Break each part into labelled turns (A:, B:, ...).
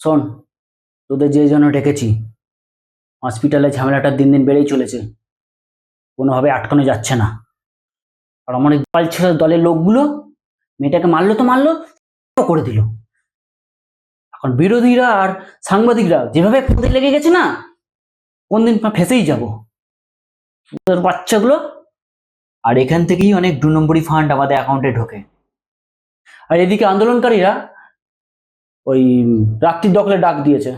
A: শোন, তোদের যে জন্য ডেকেছি, হসপিটালে ঝামেলাটা দিন দিন বেড়েই চলেছে, কোনোভাবে আটকানো যাচ্ছে না। আর আমার এই দল ছেড়ে দলের লোকগুলো মেয়েটাকে মারলো তো মারলো, করে দিল। এখন বিরোধীরা আর সাংবাদিকরা যেভাবে ফাঁদে লেগে গেছে না, কোন দিন ফেঁসেই যাব তোদের বাচ্চাগুলো। আর এখান থেকেই অনেক 2 নম্বরই ফান্ড আমাদের অ্যাকাউন্টে ঢোকে। আর এদিকে আন্দোলনকারীরা ওই রাত্রির দখলে ডাক দিয়েছে,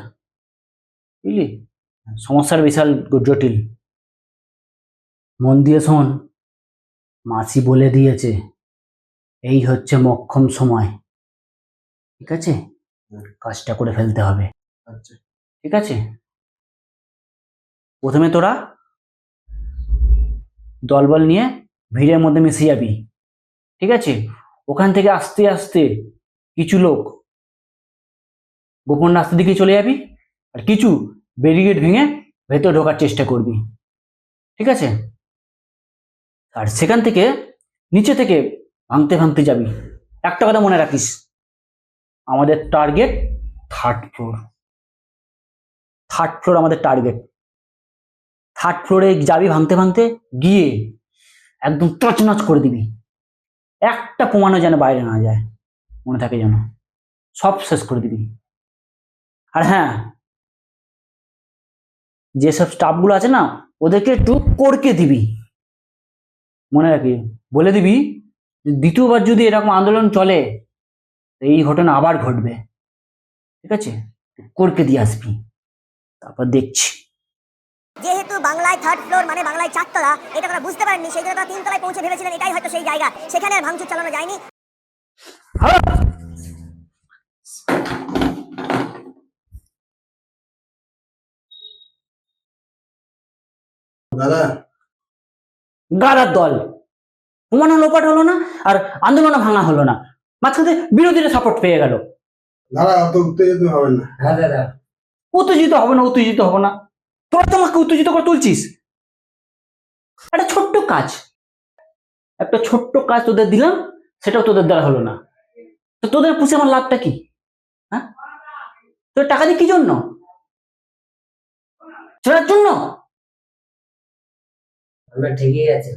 A: বুঝলি? সমস্যার বিশাল জটিল। মন দিয়ে শোন, মাসি বলে দিয়েছে এই হচ্ছে মক্ষম সময়, ঠিক আছে? কাজটা করে ফেলতে হবে।
B: আচ্ছা,
A: ঠিক আছে, প্রথমে তোরা দলবল নিয়ে ভিড়ের মধ্যে মিশে যাবি, ঠিক আছে? ওখান থেকে আস্তে আস্তে কিছু লোক গোপন রাস্তা দিকে চলে যাবি, আর কিছু ব্যারিকেড ভেঙে ভেতর ঢোকার চেষ্টা করবি, ঠিক আছে? আর সেখান থেকে নিচে থেকে ভাঙতে ভাঙতে যাবি। একটা কথা মনে রাখিস, আমাদের target 3rd floor. 3rd floor আমাদের টার্গেট। 3rd ফ্লোরে যাবি ভাঙতে ভাঙতে গিয়ে একদম তছনছ করে দিবি, একটা প্রমাণও যেন বাইরে না যায়, মনে থাকে যেন, সব শেষ করে দিবি। আর হ্যাঁ, যেসব স্টাফগুলো আছে না, ওদেরকে একটু করকে দিবি, মনে রাখি, বলে দিবি দ্বিতীয়বার যদি এরকম আন্দোলন চলে এই ঘটনা আবার ঘটবে, ঠিক আছে? করকে দিয়ে আসবি, তারপর দেখছি।
C: যেহেতু বাংলায় 3rd ফ্লোর মানে বাংলায় 4 তলা, এটা তারা বুঝতে পারেননি, সেই জন্য তারা 3 তলায় পৌঁছে ভেবেছিলেন এটাই হয়তো সেই জায়গা, সেখানে আর ভাঙচুর চালানো যায়নি।
B: দাদা
A: গাদার দল, প্রমাণ লোপাট হলো না, আর আন্দোলন ভাঙা হলো না, মাঝখানে বিরোধীরা সাপোর্ট পেয়ে গেল।
B: দাদা অত উত্তেজিত হবেন না।
D: হ্যাঁ দাদা,
A: উত্তেজিত হবে না, উত্তেজিত হবে না, তোরা তোমাকে উত্তেজিত করে তুলছিস। একটা ছোট্ট কাজ, একটা ছোট্ট কাজ তোদের দিলাম, সেটাও তোদের দ্বারা হলো না, তো তোদের পুষে আমার লাভটা কি? হ্যাঁ, তোর টাকা দিয়ে কি জন্য? ছেড়ার জন্য?
D: আমরা ঠিকই আছে।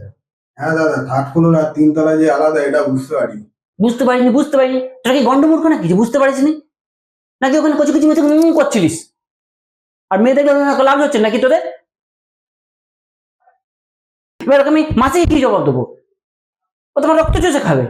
B: হ্যাঁ দাদা, 3rd ফ্লোর আর 3 তলা যে আলাদা এটা বুঝতে পারি।
A: বুঝতে পারিনি, বুঝতে পারিনি, তোরা কি গন্ডমূর্খ নাকি যে বুঝতে পারিস নি? নাকি ওখানে কচি কচি মেয়ে করছিলিস, আর মেয়েদের লাভ হচ্ছে নাকি তোদের? এবার আমি মাসে কি জবাব দেবো? ও তোমার রক্ত চষে খাবে।